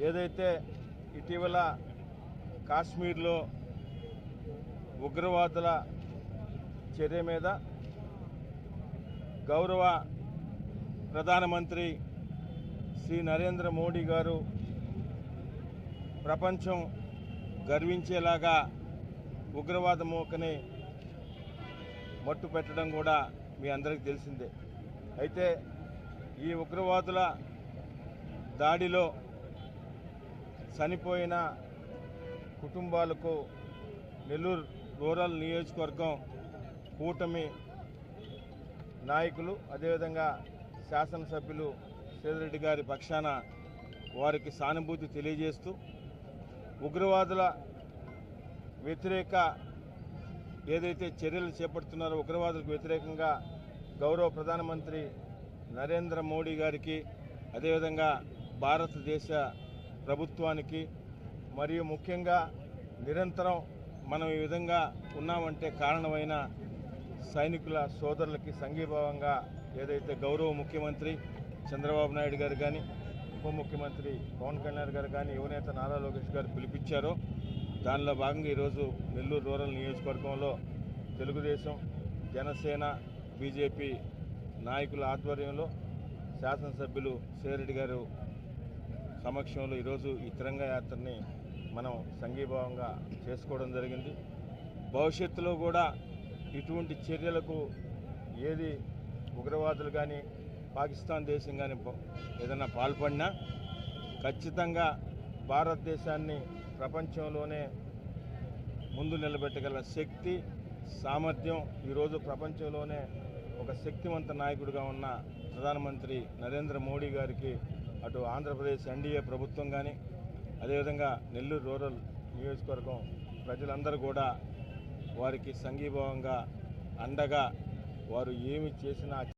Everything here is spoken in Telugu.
ఏదైతే ఇటీవల కాశ్మీర్లో ఉగ్రవాదుల చర్య మీద గౌరవ ప్రధానమంత్రి శ్రీ నరేంద్ర మోడీ గారు ప్రపంచం గర్వించేలాగా ఉగ్రవాద మూకని మట్టు పెట్టడం కూడా మీ అందరికీ తెలిసిందే. అయితే ఈ ఉగ్రవాదుల దాడిలో చనిపోయిన కుటుంబాలకు నెల్లూరు రూరల్ నియోజకవర్గం కూటమి నాయకులు అదేవిధంగా శాసనసభ్యులు సేదిరెడ్డి గారి పక్షాన వారికి సానుభూతి తెలియజేస్తూ ఉగ్రవాదుల వ్యతిరేక ఏదైతే చర్యలు చేపడుతున్నారో ఉగ్రవాదులకు వ్యతిరేకంగా గౌరవ ప్రధానమంత్రి నరేంద్ర మోడీ గారికి అదేవిధంగా భారతదేశ ప్రభుత్వానికి మరియు ముఖ్యంగా నిరంతరం మనం ఈ విధంగా ఉన్నామంటే కారణమైన సైనికుల సోదరులకి సంఘీభావంగా ఏదైతే గౌరవ ముఖ్యమంత్రి చంద్రబాబు నాయుడు గారు కానీ ఉప ముఖ్యమంత్రి పవన్ కళ్యాణ్ గారు కానీ యువనేత నారా లోకేష్ గారు పిలిపించారో దానిలో భాగంగా ఈరోజు నెల్లూరు రూరల్ నియోజకవర్గంలో తెలుగుదేశం జనసేన బీజేపీ నాయకుల ఆధ్వర్యంలో శాసనసభ్యులు సేదిరెడ్డి గారు సమక్షంలో ఈరోజు ఈ తిరంగా యాత్రని మనం సంఘీభావంగా చేసుకోవడం జరిగింది. భవిష్యత్తులో కూడా ఇటువంటి చర్యలకు ఏది ఉగ్రవాదులు కానీ పాకిస్తాన్ దేశం కానీ ఏదైనా పాల్పడినా ఖచ్చితంగా భారతదేశాన్ని ప్రపంచంలోనే ముందు నిలబెట్టగల శక్తి సామర్థ్యం ఈరోజు ప్రపంచంలోనే ఒక శక్తివంత నాయకుడిగా ఉన్న ప్రధానమంత్రి నరేంద్ర మోడీ గారికి అటు ఆంధ్రప్రదేశ్ ఎన్డీఏ ప్రభుత్వం కానీ అదేవిధంగా నెల్లూరు రూరల్ నియోజకవర్గం ప్రజలందరూ కూడా వారికి సంఘీభావంగా అండగా వారు ఏమి చేసినా